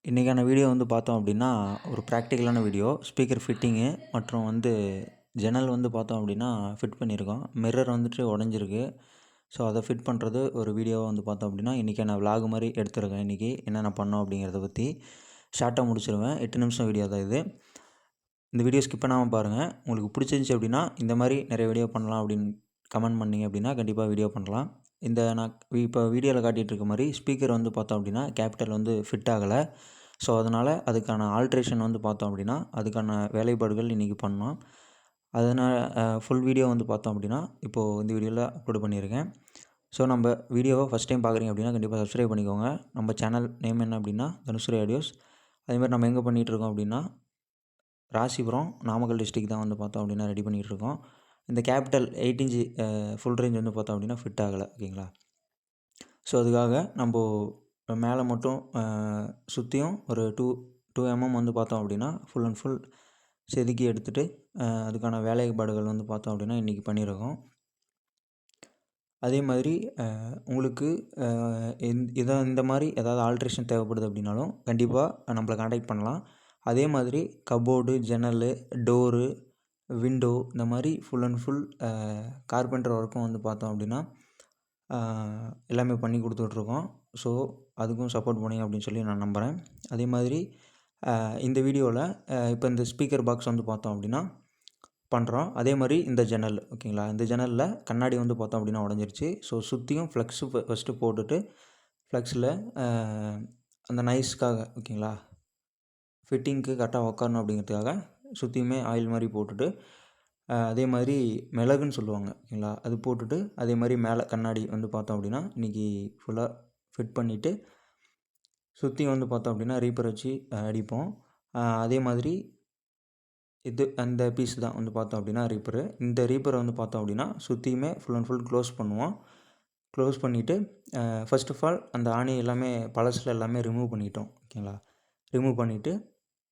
இன்றைக்கான வீடியோ வந்து பார்த்தோம் அப்படின்னா ஒரு ப்ராக்டிக்கலான வீடியோ. ஸ்பீக்கர் ஃபிட்டிங்கு மற்றும் ஜன்னல் பார்த்தோம் அப்படின்னா ஃபிட் பண்ணியிருக்கோம். மிரர் வந்துட்டு உடஞ்சிருக்கு. ஸோ அதை ஃபிட் பண்ணுறது ஒரு வீடியோவை பார்த்தோம் அப்படின்னா இன்றைக்கான விலாக் மாதிரி எடுத்துருக்கேன். இன்றைக்கி என்னென்ன பண்ணோம் அப்படிங்கிறத பற்றி ஷார்ட்டாக முடிச்சிருவேன். 8 நிமிஷம் வீடியோ தான் இது. இந்த வீடியோ ஸ்கிப் பண்ணாமல் பாருங்கள். உங்களுக்கு பிடிச்சிருந்துச்சி அப்படின்னா இந்த மாதிரி நிறைய வீடியோ பண்ணலாம் அப்படின்னு கமெண்ட் பண்ணிங்க அப்படின்னா கண்டிப்பாக வீடியோ பண்ணலாம். நான் இப்போ வீடியோவில் காட்டிகிட்டு இருக்க மாதிரி ஸ்பீக்கர் பார்த்தோம் அப்படின்னா கேபிட்டல் ஃபிட் ஆகலை. ஸோ அதனால் அதுக்கான ஆல்ட்ரேஷன் பார்த்தோம் அப்படின்னா அதுக்கான வேலைப்பாடுகள் இன்றைக்கி பண்ணோம். அதனால் ஃபுல் வீடியோ பார்த்தோம் அப்படின்னா இப்போது இந்த வீடியோவில் அப்லோட் பண்ணியிருக்கேன். ஸோ நம்ம வீடியோவை ஃபஸ்ட் டைம் பார்க்குறீங்க அப்படின்னா கண்டிப்பாக சப்ஸ்கிரைப் பண்ணிக்கோங்க. நம்ம சேனல் நேம் என்ன அப்படின்னா தனுஸ்ரீ ஆடியோஸ். அதேமாதிரி நம்ம எங்கே பண்ணிகிட்ருக்கோம் அப்படின்னா ராசிபுரம் நாமக்கல் டிஸ்ட்ரிக் தான் பார்த்தோம் அப்படின்னா ரெடி பண்ணிகிட்ருக்கோம். இந்த கேபிட்டல் 8 இன்ச்சு ஃபுல் ரேஞ்ச் பார்த்தோம் அப்படின்னா ஃபிட் ஆகலை. ஓகேங்களா? ஸோ அதுக்காக நம்ம மேலே மட்டும் சுற்றியும் ஒரு 2 mm பார்த்தோம் அப்படின்னா ஃபுல் அண்ட் ஃபுல் செதுக்கி எடுத்துகிட்டு அதுக்கான வேலைப்பாடுகள் பார்த்தோம் அப்படின்னா இன்றைக்கி பண்ணியிருக்கோம். அதே மாதிரி உங்களுக்கு இந்த மாதிரி ஏதாவது ஆல்ட்ரேஷன் தேவைப்படுது அப்படின்னாலும் கண்டிப்பாக நம்மளை கான்டாக்ட் பண்ணலாம். அதே மாதிரி கபோர்டு, ஜன்னல், டோரு, விண்டோ இந்த மாதிரி ஃபுல் அண்ட் ஃபுல் கார்பெண்டர் ஒர்க்கும் பார்த்தோம் அப்படின்னா எல்லாமே பண்ணி கொடுத்துட்ருக்கோம். ஸோ அதுக்கும் சப்போர்ட் பண்ணுங்க அப்படின்னு சொல்லி நான் நம்புகிறேன். அதே மாதிரி இந்த வீடியோவில் இப்போ இந்த ஸ்பீக்கர் பாக்ஸ் பார்த்தோம் அப்படின்னா பண்ணுறோம். அதே மாதிரி இந்த ஜன்னல் ஓகேங்களா, இந்த ஜன்னலில் கண்ணாடி பார்த்தோம் அப்படின்னா உடஞ்சிருச்சு. ஸோ சுற்றியும் ஃப்ளெக்ஸு ஃபஸ்ட்டு போட்டுட்டு ஃப்ளெக்ஸில் அந்த நைஸ்க்காக ஓகேங்களா ஃபிட்டிங்க்கு கரெக்டாக உக்காரணும் அப்படிங்கிறதுக்காக சுற்றியுமே ஆயில் மாதிரி போட்டுட்டு அதே மாதிரி மிளகுன்னு சொல்லுவாங்க ஓகேங்களா, அது போட்டுட்டு அதே மாதிரி மேலே கண்ணாடி பார்த்தோம் அப்படின்னா இன்றைக்கி ஃபுல்லாக ஃபிட் பண்ணிவிட்டு சுற்றி பார்த்தோம் அப்படின்னா ரீப்பர் வச்சு அடிப்போம். அதே மாதிரி அந்த பீஸ் தான் பார்த்தோம் அப்படின்னா ரீப்பரு. இந்த ரீப்பரை பார்த்தோம் அப்படின்னா சுற்றியுமே ஃபுல் அண்ட் ஃபுல் க்ளோஸ் பண்ணுவோம். க்ளோஸ் பண்ணிவிட்டு ஃபர்ஸ்ட் ஆஃப் ஆல் அந்த ஆணி எல்லாமே பழசில் எல்லாமே ரிமூவ் பண்ணிட்டோம் ஓகேங்களா. ரிமூவ் பண்ணிவிட்டு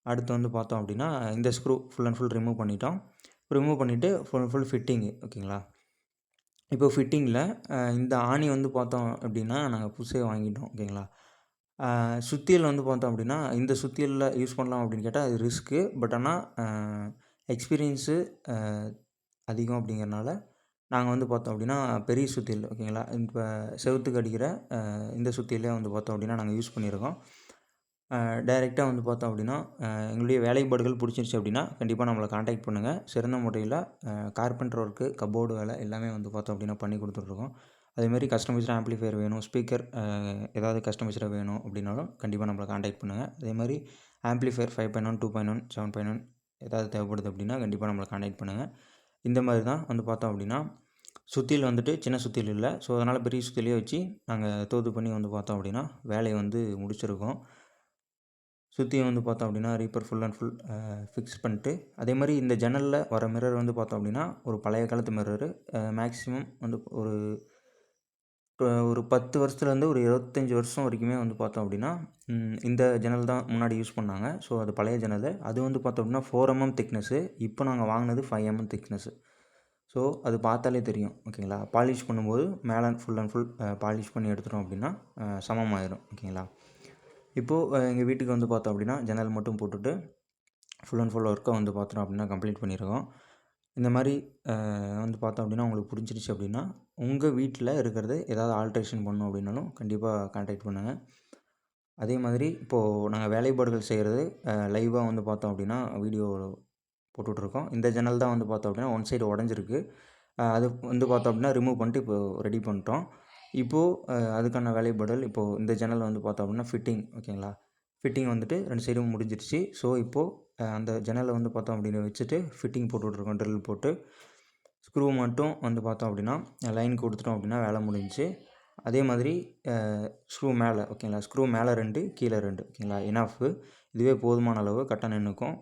அடுத்து பார்த்தோம் அப்படின்னா இந்த screw full and full remove பண்ணிட்டோம். ரிமூவ் பண்ணிவிட்டு ஃபுல் அண்ட் ஃபுல் ஃபிட்டிங்கு ஓகேங்களா. இப்போ ஃபிட்டிங்கில் இந்த ஆணி பார்த்தோம் அப்படின்னா நாங்கள் புதுசே வாங்கிட்டோம் ஓகேங்களா. சுத்தியல் பார்த்தோம் அப்படின்னா இந்த சுத்தியலில் யூஸ் பண்ணலாம் அப்படின்னு கேட்டால் அது ரிஸ்க்கு. பட் ஆனால் எக்ஸ்பீரியன்ஸு அதிகம் அப்படிங்கிறனால நாங்கள் பார்த்தோம் அப்படின்னா பெரிய சுத்தியல் ஓகேங்களா, இப்போ செவுத்துக்கு அடிக்கிற இந்த சுத்தியலே பார்த்தோம் அப்படின்னா நாங்கள் யூஸ் பண்ணியிருக்கோம். டைரெக்டாக பார்த்தோம் அப்படின்னா எங்களுடைய வேலைப்பாடுகள் பிடிச்சிருச்சு அப்படின்னா கண்டிப்பாக நம்மளை கான்டாக்ட் பண்ணுங்கள். சிறந்த முறையில் கார்பெண்டர் ஒர்க்கு, கபோர்டு வேலை எல்லாமே பார்த்தோம் அப்படின்னா பண்ணி கொடுத்துட்ருக்கோம். அதேமாதிரி கஸ்டமைஸ்டு ஆம்ப்ளிஃபையர் வேணும், ஸ்பீக்கர் ஏதாவது கஸ்டமைஸ்டாக வேணும் அப்படின்னாலும் கண்டிப்பாக நம்மளை கான்டாக்ட் பண்ணுங்கள். அதேமாதிரி ஆம்ப்ளிஃபையர் 5.1, 2.1, 7.1 ஏதாவது தேவைப்படுது அப்படின்னா கண்டிப்பாக நம்மளை கான்டாக்ட் பண்ணுங்கள். இந்த மாதிரி தான் பார்த்தோம் அப்படின்னா சுத்தியல் சின்ன சுத்தியல் இல்லை. ஸோ அதனால் பெரிய சுத்தியலையே வச்சு நாங்கள் தோது பண்ணி பார்த்தோம் அப்படின்னா வேலையை முடிச்சிருக்கோம். சுற்றியும் பார்த்தோம் அப்படின்னா reaper full and full fix பண்ணிட்டு அதே மாதிரி இந்த ஜன்னலில் வர மிரர் பார்த்தோம் அப்படின்னா ஒரு பழைய காலத்து மிரரு. மேக்ஸிமம் ஒரு 10 வருஷத்துலேருந்து ஒரு 25 வருஷம் வரைக்குமே பார்த்தோம் அப்படின்னா இந்த ஜன்னல் தான் முன்னாடி யூஸ் பண்ணாங்க. ஸோ அது பழைய ஜன்னல். அது பார்த்தோம் அப்படின்னா 4 mm திக்னஸ்ஸு. இப்போ நாங்கள் வாங்கினது 5 mm திக்னஸ்ஸு. ஸோ அது பார்த்தாலே தெரியும் ஓகேங்களா. பாலிஷ் பண்ணும்போது மேலே ஃபுல் அண்ட் ஃபுல் பாலிஷ் பண்ணி எடுத்துட்டோம் அப்படின்னா சமமாயிடும் ஓகேங்களா. இப்போது எங்கள் வீட்டுக்கு பார்த்தோம் அப்படின்னா ஜன்னல் மட்டும் போட்டுட்டு ஃபுல் அண்ட் ஃபுல் ஒர்க்கை பார்த்தோம் அப்படின்னா கம்ப்ளீட் பண்ணியிருக்கோம். இந்த மாதிரி பார்த்தோம் அப்படின்னா உங்களுக்கு பிடிச்சிருச்சு அப்படின்னா உங்கள் வீட்டில் இருக்கிறது ஏதாவது ஆல்ட்ரேஷன் பண்ணணும் அப்படின்னாலும் கண்டிப்பாக கான்டாக்ட் பண்ணுங்கள். அதே மாதிரி இப்போது நாங்கள் வேலைப்பாடுகள் செய்கிறது லைவாக பார்த்தோம் அப்படின்னா வீடியோ போட்டுட்ருக்கோம். இந்த ஜன்னல் தான் பார்த்தோம் அப்படின்னா ஒன் சைடு உடஞ்சிருக்கு. அது பார்த்தோம் அப்படின்னா ரிமூவ் பண்ணிட்டு இப்போது ரெடி பண்ணிட்டோம். இப்போது அதுக்கான வேலைப்பாடுகள் இப்போது இந்த ஜன்னல் பார்த்தோம் அப்படின்னா ஃபிட்டிங் ஓகேங்களா. ஃபிட்டிங் 2 சைடும் முடிஞ்சிருச்சு. ஸோ இப்போது அந்த ஜன்னலை பார்த்தோம் அப்படின்னு வச்சுட்டு ஃபிட்டிங் போட்டுட்ருக்கோம். ட்ரில் போட்டு ஸ்க்ரூ மட்டும் பார்த்தோம் அப்படின்னா லைன் கொடுத்துட்டோம் அப்படின்னா வேலை முடிஞ்சிச்சு. அதே மாதிரி ஸ்க்ரூ மேலே ஓகேங்களா, ஸ்க்ரூ மேலே 2 கீழே 2 ஓகேங்களா, இனஃப்பு. இதுவே போதுமான அளவு கரெக்டாக நின்றுக்கும்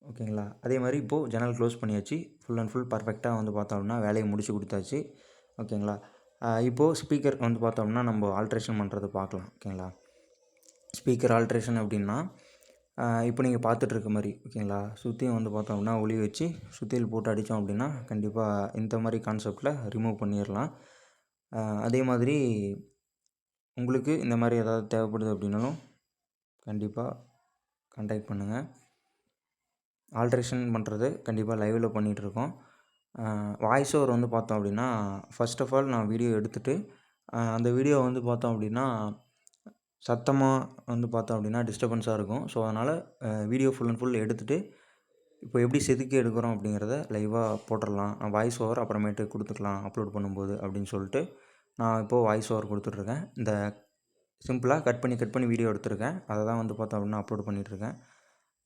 ஓகேங்களா. அதே மாதிரி இப்போது ஜன்னல் க்ளோஸ் பண்ணியாச்சு. ஃபுல் அண்ட் ஃபுல் பர்ஃபெக்டாக பார்த்தோம் அப்படின்னா வேலையை முடிச்சு கொடுத்தாச்சு ஓகேங்களா. இப்போது ஸ்பீக்கர் பார்த்தோம்னா நம்ம ஆல்ட்ரேஷன் பண்ணுறது பார்க்கலாம் ஓகேங்களா. ஸ்பீக்கர் ஆல்ட்ரேஷன் அப்படின்னா இப்போ நீங்கள் பார்த்துட்ருக்க மாதிரி ஓகேங்களா, சுற்றியும் பார்த்தோம் அப்படின்னா ஒளி வச்சு சுத்தியல் போட்டு அடித்தோம் அப்படின்னா கண்டிப்பாக இந்த மாதிரி கான்செப்டில் ரிமூவ் பண்ணிடலாம். அதே மாதிரி உங்களுக்கு இந்த மாதிரி ஏதாவது தேவைப்படுது அப்படின்னாலும் கண்டிப்பாக கான்டாக்ட் பண்ணுங்கள். ஆல்ட்ரேஷன் பண்ணுறது கண்டிப்பாக லைவில் பண்ணிகிட்ருக்கோம். வாய்ஸ் ஓவர் வந்து பார்த்தோம் அப்படின்னா, ஃபர்ஸ்ட் ஆஃப் ஆல் நான் வீடியோ எடுத்துகிட்டு அந்த வீடியோ வந்து பார்த்தோம் அப்படின்னா சத்தமாக வந்து பார்த்தோம் அப்படின்னா டிஸ்டர்பன்ஸாக இருக்கும். ஸோ அதனால் வீடியோ ஃபுல் அண்ட் ஃபுல் எடுத்துகிட்டு இப்போ எப்படி செதுக்கி எடுக்கிறோம் அப்படிங்கிறத லைவாக போட்டுடலாம். நான் வாய்ஸ் ஓவர் அப்புறமேட்டு கொடுத்துக்கலாம் அப்லோட் பண்ணும்போது அப்படின்னு சொல்லிட்டு நான் இப்போது வாய்ஸ் ஓவர் கொடுத்துட்ருக்கேன். இந்த சிம்பிளாக கட் பண்ணி வீடியோ எடுத்திருக்கேன். அதை தான் வந்து பார்த்தோம் அப்படின்னா அப்லோட் பண்ணிகிட்ருக்கேன்.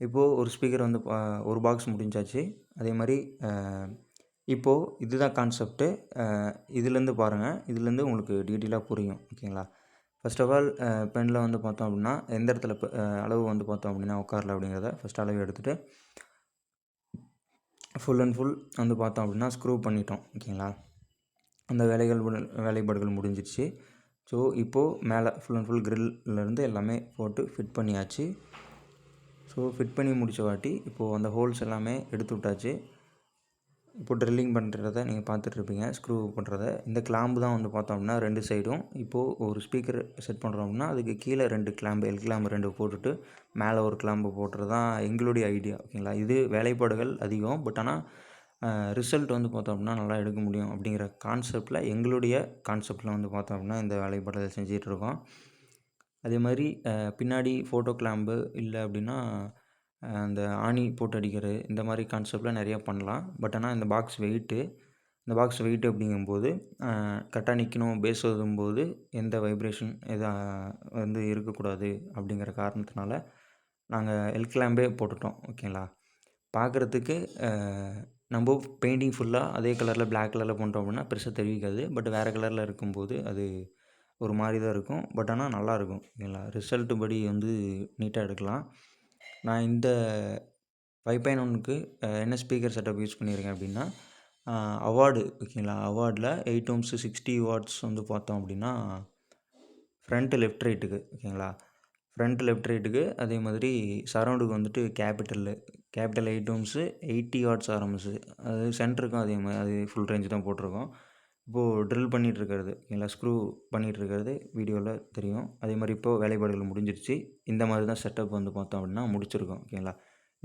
இப்போது ஒரு ஸ்பீக்கர் வந்து ஒரு பாக்ஸ் முடிஞ்சாச்சு. அதே மாதிரி இப்போது இதுதான் கான்செப்ட்டு. இதுலேருந்து பாருங்கள், இதுலேருந்து உங்களுக்கு டீட்டெயிலாக புரியும். ஓகேங்களா? ஃபர்ஸ்ட் ஆஃப் ஆல் பெனில் வந்து பார்த்தோம் அப்படின்னா எந்த இடத்துல அளவு வந்து பார்த்தோம் அப்படின்னா உட்காரல அப்படிங்கிறத ஃபஸ்ட் அளவு எடுத்துகிட்டு ஃபுல் அண்ட் ஃபுல் வந்து பார்த்தோம் அப்படின்னா ஸ்க்ரூ பண்ணிட்டோம். ஓகேங்களா? அந்த வேலைப்பாடுகள் முடிஞ்சிடுச்சு. ஸோ இப்போது மேலே ஃபுல் அண்ட் ஃபுல் கிரில்லேருந்து எல்லாமே போட்டு ஃபிட் பண்ணியாச்சு. ஸோ ஃபிட் பண்ணி முடித்த வாட்டி இப்போது அந்த ஹோல்ஸ் எல்லாமே எடுத்து விட்டாச்சு. இப்போ ட்ரில்லிங் பண்ணுறத நீங்கள் பார்த்துட்ருப்பீங்க, ஸ்க்ரூ பண்ணுறத. இந்த கிளாம்பு தான் வந்து பார்த்தோம் அப்படின்னா 2 சைடும் இப்போது ஒரு ஸ்பீக்கர் செட் பண்ணுறோம் அப்படின்னா அதுக்கு கீழே 2 கிளாம்பு, எல் கிளாம்பு 2 போட்டுட்டு மேலே ஒரு கிளாம்பு போட்டுறது தான் எங்களுடைய ஐடியா. ஓகேங்களா? இது வேலைப்பாடுகள் அதிகம். பட் ஆனால் ரிசல்ட் வந்து பார்த்தோம் அப்படின்னா நல்லா எடுக்க முடியும் அப்படிங்கிற கான்செப்டில் எங்களுடைய கான்செப்டில் வந்து பார்த்தோம் அப்படின்னா இந்த வேலைப்பாடுகள் செஞ்சிகிட்ருக்கோம். அதே மாதிரி பின்னாடி ஃபோட்டோ கிளாம்பு இல்லை அப்படின்னா அந்த ஆணி போட்டு அடிக்கிறது இந்த மாதிரி கான்செப்டில் நிறையா பண்ணலாம். பட் ஆனால் இந்த பாக்ஸ் வெயிட்டு அப்படிங்கும்போது கரெக்டாக நிற்கணும். பேஸ் வரும்போது எந்த வைப்ரேஷன் வந்து இருக்கக்கூடாது அப்படிங்கிற காரணத்தினால நாங்கள் எல் கிளாம்பே போட்டுட்டோம். ஓகேங்களா? பார்க்குறதுக்கு நம்ம பெயிண்டிங் ஃபுல்லாக அதே கலரில் பிளாக் கலரில் பண்ணுறோம் அப்படின்னா பெருசாக தெரிவிக்காது. பட் வேறு கலரில் இருக்கும்போது அது ஒரு மாதிரி தான் இருக்கும். பட் ஆனால் நல்லாயிருக்கும். ஓகேங்களா? ரிசல்ட்டு படி வந்து நீட்டாக எடுக்கலாம். நான் இந்த 5.1க்கு என்ன ஸ்பீக்கர் செட்டப் யூஸ் பண்ணியிருக்கேன் அப்படின்னா அவார்டு. ஓகேங்களா? அவார்டில் 8 ohms 60 watts வந்து பார்த்தோம் அப்படின்னா ஃப்ரண்ட்டு லெஃப்ட் ரைட்டுக்கு. ஓகேங்களா? ஃப்ரண்ட் லெஃப்ட் ரைட்டுக்கு அதே மாதிரி சரௌண்டுக்கு வந்துட்டு கேபிட்டல் 8 ohms 80 watts ஆர்எம்எஸ். அது சென்டருக்கும் அதே மாதிரி அது ஃபுல் ரேஞ்சு தான் போட்டிருக்கோம். இப்போது ட்ரில் பண்ணிகிட்ருக்கிறது. ஓகேங்களா? ஸ்க்ரூ பண்ணிகிட்ருக்கிறது வீடியோவில் தெரியும். அதே மாதிரி இப்போது வேலைப்பாடுகள் முடிஞ்சிருச்சு. இந்த மாதிரி தான் செட்டப் வந்து பார்த்தோம் அப்படின்னா முடிச்சிருக்கோம். ஓகேங்களா?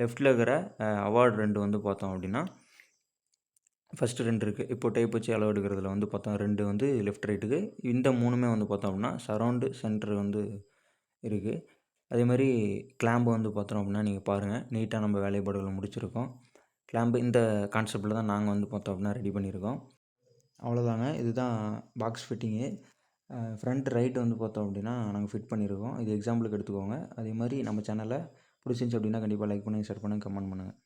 லெஃப்ட்டில் இருக்கிற அவார்டு 2 வந்து பார்த்தோம் அப்படின்னா ஃபஸ்ட்டு 2 இருக்குது. இப்போ டேப் வச்சு அளவு எடுக்கிறதுல வந்து பார்த்தோம் 2 வந்து லெஃப்ட் ரைட்டுக்கு. இந்த 3மே வந்து பார்த்தோம் அப்படின்னா சரௌண்டு சென்டர் வந்து இருக்குது. அதே மாதிரி கிளாம்பு வந்து பார்த்தோம் அப்படின்னா நீங்கள் பாருங்கள், நீட்டாக நம்ம வேலைப்பாடுகளை முடிச்சிருக்கோம். கிளாம்பு இந்த கான்செப்டில் தான் நாங்கள் வந்து பார்த்தோம் அப்படின்னா ரெடி பண்ணியிருக்கோம். அவ்வளோதாங்க. இதுதான் பாக்ஸ் ஃபிட்டிங்கு. ஃப்ரண்ட் ரைட் வந்து பார்த்தோம் அப்படின்னா நாங்கள் ஃபிட் பண்ணியிருக்கோம். இது எக்ஸாம்பிளுக்கு எடுத்துக்கோங்க. அதே மாதிரி நம்ம சேனலை பிடிச்சிருந்துச்சி அப்படின்னா கண்டிப்பாக லைக் பண்ணுங்கள், ஷேர் பண்ணுங்கள், கமெண்ட் பண்ணுங்கள்.